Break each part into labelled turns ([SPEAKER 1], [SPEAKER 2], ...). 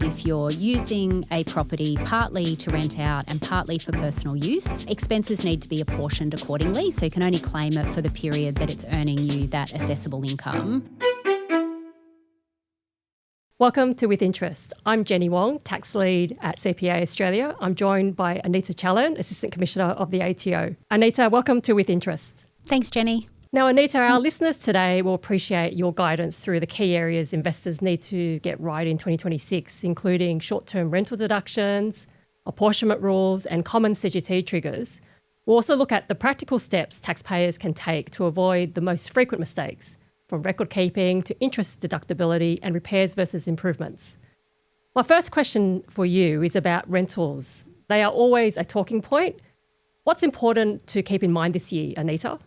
[SPEAKER 1] if you're using a property partly to rent out and partly for personal use, expenses need to be apportioned accordingly, so you can only claim it for the period that it's earning you that assessable income.
[SPEAKER 2] Welcome to With Interest. I'm Jenny Wong, Tax Lead at CPA Australia. I'm joined by Anita Challen, Assistant Commissioner of the ATO. Anita, welcome to With Interest.
[SPEAKER 1] Thanks, Jenny.
[SPEAKER 2] Now, Anita, our listeners today will appreciate your guidance through the key areas investors need to get right in 2026, including short-term rental deductions, apportionment rules, and common CGT triggers. We'll also look at the practical steps taxpayers can take to avoid the most frequent mistakes, from record keeping to interest deductibility and repairs versus improvements. My first question for you is about rentals. They are always a talking point. What's important to keep in mind this year, Anita?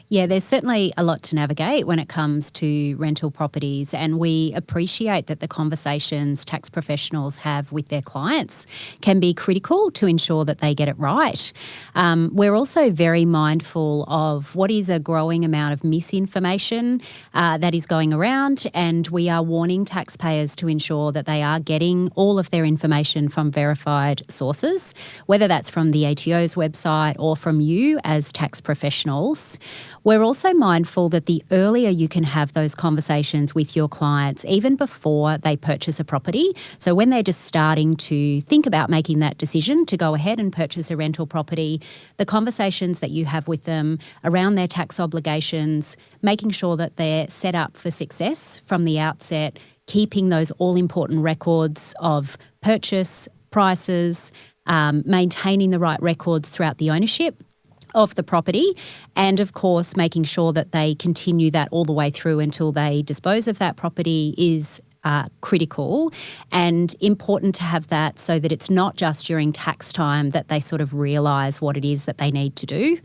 [SPEAKER 1] Yeah, there's certainly a lot to navigate when it comes to rental properties, and we appreciate that the conversations tax professionals have with their clients can be critical to ensure that they get it right. We're also very mindful of what is a growing amount of misinformation that is going around, and we are warning taxpayers to ensure that they are getting all of their information from verified sources, whether that's from the ATO's website or from you as tax professionals. We're also mindful that the earlier you can have those conversations with your clients, even before they purchase a property, so when they're just starting to think about making that decision to go ahead and purchase a rental property, the conversations that you have with them around their tax obligations, making sure that they're set up for success from the outset, keeping those all-important records of purchase, prices, maintaining the right records throughout the ownership of the property, and of course making sure that they continue that all the way through until they dispose of that property is critical and important to have that, so that it's not just during tax time that they sort of realise what it is that they need to do.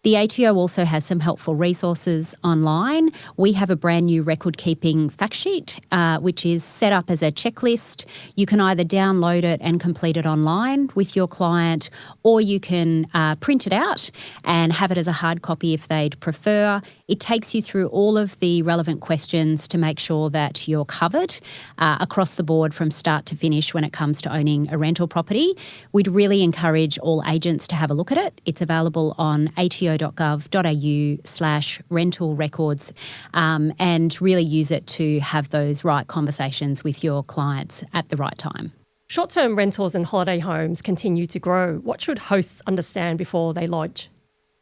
[SPEAKER 1] The ATO also has some helpful resources online. We have a brand new record keeping fact sheet, which is set up as a checklist. You can either download it and complete it online with your client, or you can print it out and have it as a hard copy if they'd prefer. It takes you through all of the relevant questions to make sure that you're covered across the board from start to finish when it comes to owning a rental property. We'd really encourage all agents to have a look at it. It's available on ato.gov.au/rental records, and really use it to have those right conversations with your clients at the right time.
[SPEAKER 2] Short-term rentals and holiday homes continue to grow. What should hosts understand before they lodge?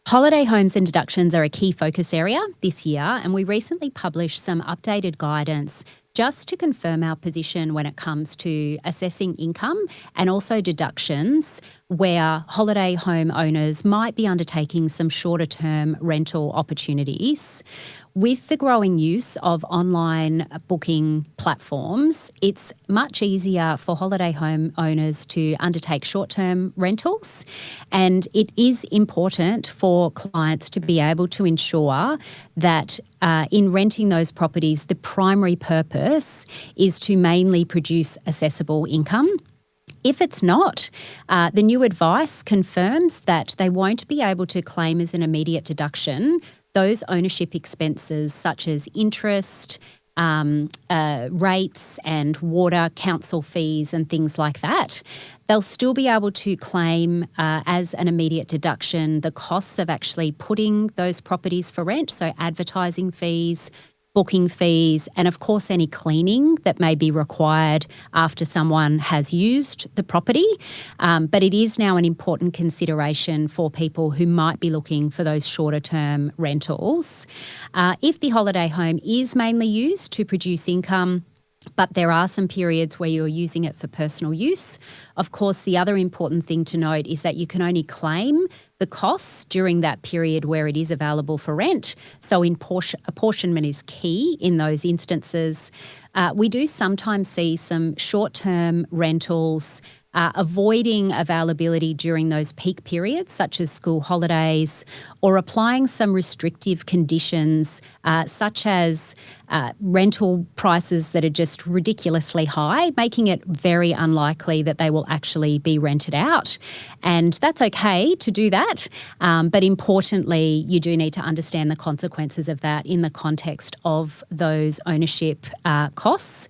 [SPEAKER 1] Holiday homes and deductions are a key focus area this year, and we recently published some updated guidance just to confirm our position when it comes to assessing income and also deductions where holiday home owners might be undertaking some shorter term rental opportunities. With the growing use of online booking platforms, it's much easier for holiday home owners to undertake short-term rentals, and it is important for clients to be able to ensure that in renting those properties, the primary purpose is to mainly produce assessable income. If it's not, the new advice confirms that they won't be able to claim as an immediate deduction those ownership expenses such as interest, rates and water, council fees and things like that. They'll still be able to claim as an immediate deduction the costs of actually putting those properties for rent, so advertising fees, booking fees, and of course any cleaning that may be required after someone has used the property. But it is now an important consideration for people who might be looking for those shorter term rentals. If the holiday home is mainly used to produce income, but there are some periods where you're using it for personal use. Of course, the other important thing to note is that you can only claim the costs during that period where it is available for rent. So apportionment is key in those instances. We do sometimes see some short-term rentals avoiding availability during those peak periods, such as school holidays, or applying some restrictive conditions, such as rental prices that are just ridiculously high, making it very unlikely that they will actually be rented out. And that's okay to do that, but importantly, you do need to understand the consequences of that in the context of those ownership costs.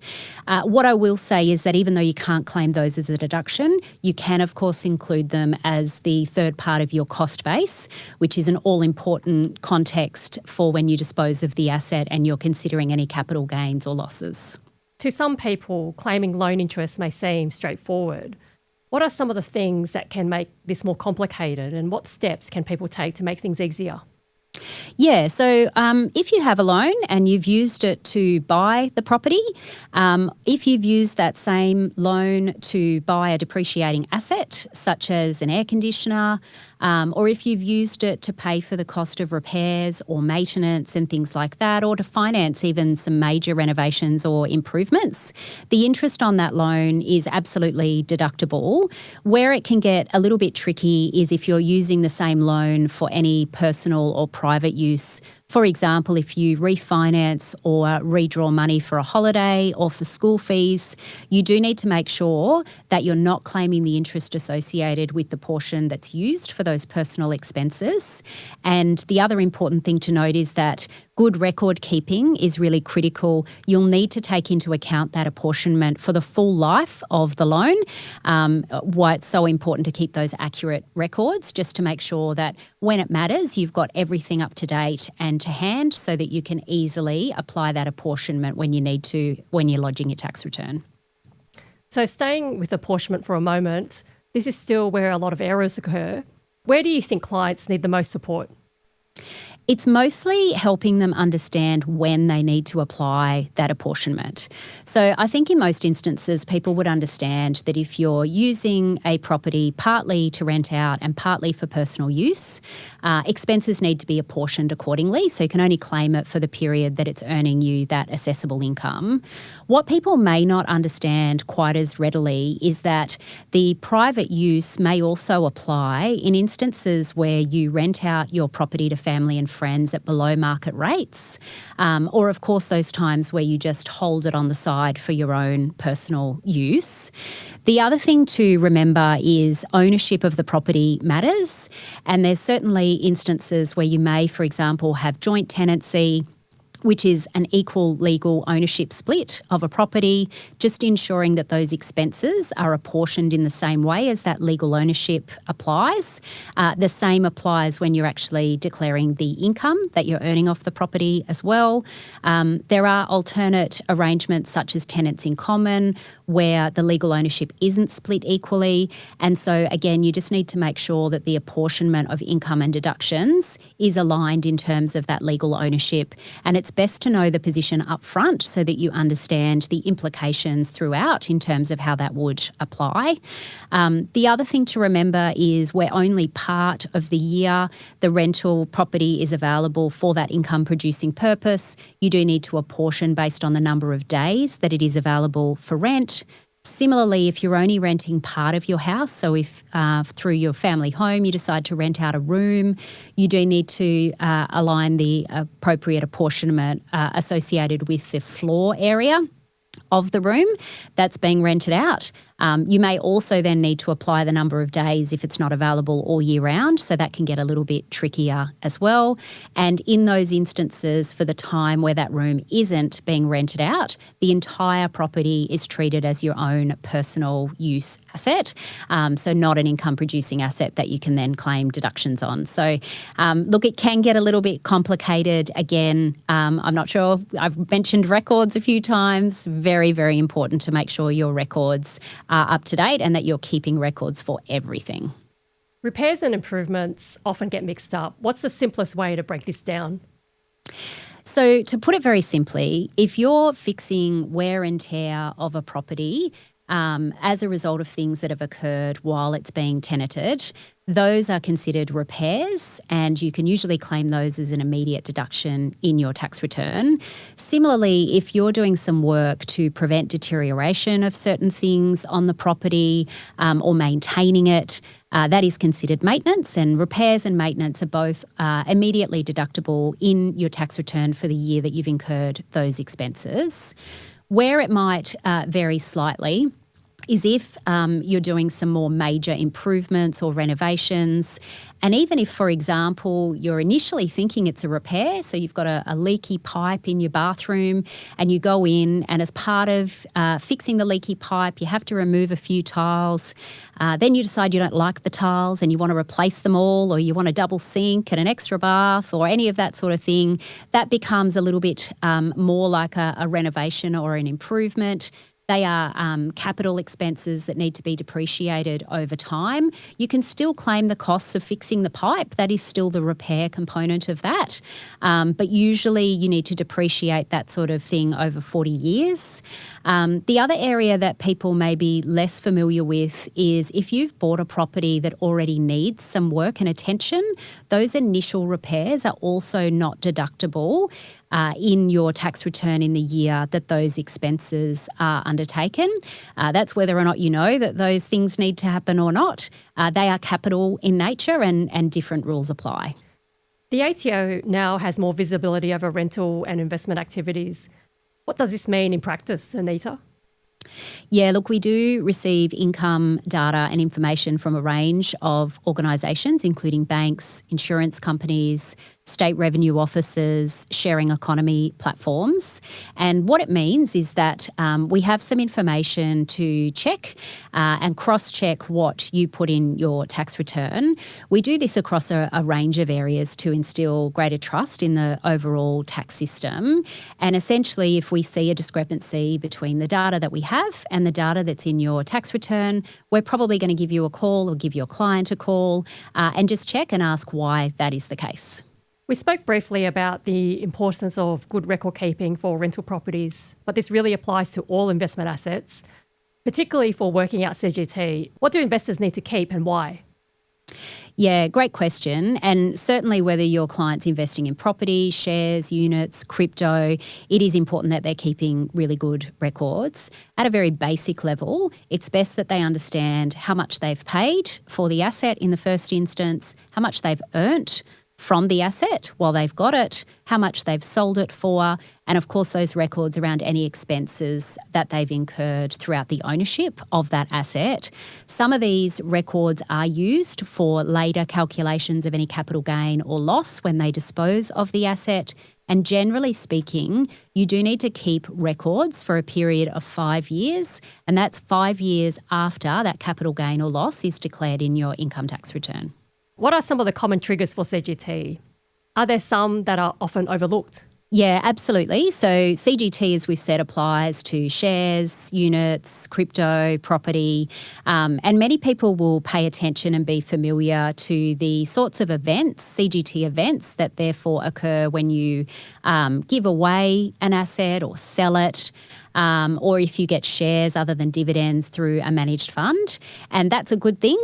[SPEAKER 1] What I will say is that even though you can't claim those as a deduction, you can, of course, include them as the third part of your cost base, which is an all-important context for when you dispose of the asset and you're considering any capital gains or losses.
[SPEAKER 2] To some people, claiming loan interest may seem straightforward. What are some of the things that can make this more complicated, and what steps can people take to make things easier?
[SPEAKER 1] Yeah, so if you have a loan and you've used it to buy the property, if you've used that same loan to buy a depreciating asset, such as an air conditioner, or if you've used it to pay for the cost of repairs or maintenance and things like that, or to finance even some major renovations or improvements, the interest on that loan is absolutely deductible. Where it can get a little bit tricky is if you're using the same loan for any personal or private use. For example, if you refinance or redraw money for a holiday or for school fees, you do need to make sure that you're not claiming the interest associated with the portion that's used for those personal expenses. And the other important thing to note is that good record keeping is really critical. You'll need to take into account that apportionment for the full life of the loan. Why it's so important to keep those accurate records, just to make sure that when it matters, you've got everything up to date and to hand so that you can easily apply that apportionment when you need to, when you're lodging your tax return.
[SPEAKER 2] So staying with apportionment for a moment, this is still where a lot of errors occur. Where do you think clients need the most support?
[SPEAKER 1] It's mostly helping them understand when they need to apply that apportionment. So I think in most instances, people would understand that if you're using a property partly to rent out and partly for personal use, expenses need to be apportioned accordingly. So you can only claim it for the period that it's earning you that assessable income. What people may not understand quite as readily is that the private use may also apply in instances where you rent out your property to family and friends at below market rates, or of course those times where you just hold it on the side for your own personal use. The other thing to remember is ownership of the property matters, and there's certainly instances where you may, for example, have joint tenancy, which is an equal legal ownership split of a property, just ensuring that those expenses are apportioned in the same way as that legal ownership applies. The same applies when you're actually declaring the income that you're earning off the property as well. There are alternate arrangements such as tenants in common where the legal ownership isn't split equally. And so again, you just need to make sure that the apportionment of income and deductions is aligned in terms of that legal ownership. And it's best to know the position up front so that you understand the implications throughout in terms of how that would apply. The other thing to remember is where only part of the year the rental property is available for that income producing purpose, you do need to apportion based on the number of days that it is available for rent. Similarly, if you're only renting part of your house, so if through your family home you decide to rent out a room, you do need to align the appropriate apportionment associated with the floor area of the room that's being rented out. You may also then need to apply the number of days if it's not available all year round, so that can get a little bit trickier as well. And in those instances, for the time where that room isn't being rented out, the entire property is treated as your own personal use asset, so not an income producing asset that you can then claim deductions on. So look, it can get a little bit complicated. Again, I'm not sure, I've mentioned records a few times. Very, very important to make sure your records are up to date and that you're keeping records for everything.
[SPEAKER 2] Repairs and improvements often get mixed up. What's the simplest way to break this down?
[SPEAKER 1] So to put it very simply, if you're fixing wear and tear of a property, as a result of things that have occurred while it's being tenanted, those are considered repairs, and you can usually claim those as an immediate deduction in your tax return. Similarly, if you're doing some work to prevent deterioration of certain things on the property or maintaining it, that is considered maintenance, and repairs and maintenance are both immediately deductible in your tax return for the year that you've incurred those expenses. Where it might vary slightly is if you're doing some more major improvements or renovations. And even if, for example, you're initially thinking it's a repair, so you've got a leaky pipe in your bathroom and you go in, and as part of fixing the leaky pipe, you have to remove a few tiles. Then you decide you don't like the tiles and you want to replace them all, or you want a double sink and an extra bath or any of that sort of thing. That becomes a little bit more like a renovation or an improvement. They are capital expenses that need to be depreciated over time. You can still claim the costs of fixing the pipe. That is still the repair component of that. But usually you need to depreciate that sort of thing over 40 years. The other area that people may be less familiar with is if you've bought a property that already needs some work and attention, those initial repairs are also not deductible in your tax return in the year that those expenses are undertaken. That's whether or not you know that those things need to happen or not. They are capital in nature, and different rules apply.
[SPEAKER 2] The ATO now has more visibility over rental and investment activities. What does this mean in practice, Anita?
[SPEAKER 1] Yeah, look, we do receive income data and information from a range of organisations, including banks, insurance companies, state revenue offices, sharing economy platforms. And what it means is that we have some information to check and cross-check what you put in your tax return. We do this across a range of areas to instill greater trust in the overall tax system. And essentially, if we see a discrepancy between the data that we have and the data that's in your tax return, we're probably going to give you a call or give your client a call and just check and ask why that is the case.
[SPEAKER 2] We spoke briefly about the importance of good record keeping for rental properties, but this really applies to all investment assets, particularly for working out CGT. What do investors need to keep and why?
[SPEAKER 1] Yeah, great question. And certainly whether your client's investing in property, shares, units, crypto, it is important that they're keeping really good records. At a very basic level, it's best that they understand how much they've paid for the asset in the first instance, how much they've earned from the asset while they've got it, how much they've sold it for, and of course those records around any expenses that they've incurred throughout the ownership of that asset. Some of these records are used for later calculations of any capital gain or loss when they dispose of the asset. And generally speaking, you do need to keep records for a period of 5 years, and that's 5 years after that capital gain or loss is declared in your income tax return.
[SPEAKER 2] What are some of the common triggers for CGT? Are there some that are often overlooked?
[SPEAKER 1] Yeah, absolutely. So CGT, as we've said, applies to shares, units, crypto, property, and many people will pay attention and be familiar to the sorts of events, CGT events, that therefore occur when you give away an asset or sell it. Or if you get shares other than dividends through a managed fund. And that's a good thing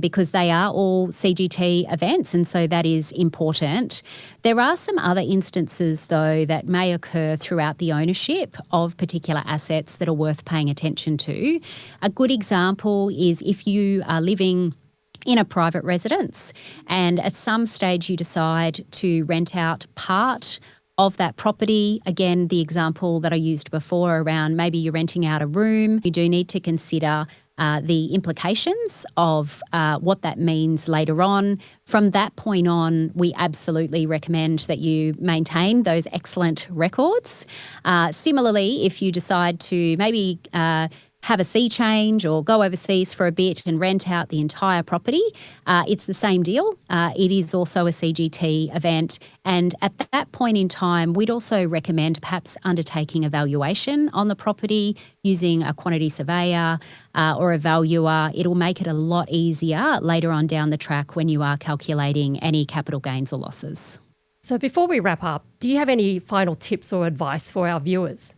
[SPEAKER 1] because they are all CGT events, and so that is important. There are some other instances, though, that may occur throughout the ownership of particular assets that are worth paying attention to. A good example is if you are living in a private residence and at some stage you decide to rent out part of that property. Again, the example that I used before around maybe you're renting out a room, you do need to consider the implications of what that means later on. From that point on, we absolutely recommend that you maintain those excellent records. Similarly, if you decide to maybe have a sea change or go overseas for a bit and rent out the entire property, it's the same deal. It is also a CGT event. And at that point in time, we'd also recommend perhaps undertaking a valuation on the property using a quantity surveyor or a valuer. It'll make it a lot easier later on down the track when you are calculating any capital gains or losses.
[SPEAKER 2] So before we wrap up, do you have any final tips or advice for our viewers?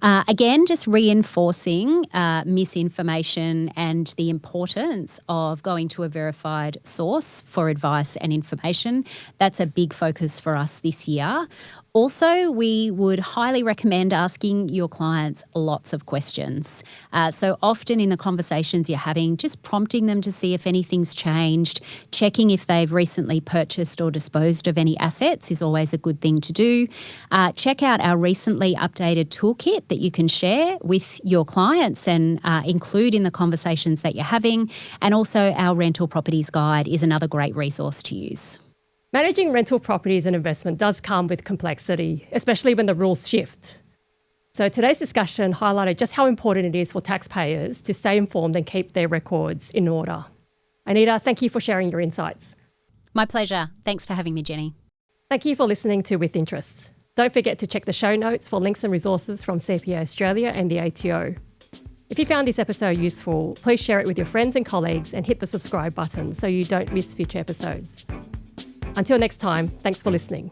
[SPEAKER 1] Again, just reinforcing misinformation and the importance of going to a verified source for advice and information. That's a big focus for us this year. Also, we would highly recommend asking your clients lots of questions. So often in the conversations you're having, just prompting them to see if anything's changed, checking if they've recently purchased or disposed of any assets is always a good thing to do. Check out our recently updated toolkit that you can share with your clients and include in the conversations that you're having. And also our rental properties guide is another great resource to use.
[SPEAKER 2] Managing rental properties and investment does come with complexity, especially when the rules shift. So today's discussion highlighted just how important it is for taxpayers to stay informed and keep their records in order. Anita, thank you for sharing your insights.
[SPEAKER 1] My pleasure. Thanks for having me, Jenny.
[SPEAKER 2] Thank you for listening to With Interest. Don't forget to check the show notes for links and resources from CPA Australia and the ATO. If you found this episode useful, please share it with your friends and colleagues and hit the subscribe button so you don't miss future episodes. Until next time, thanks for listening.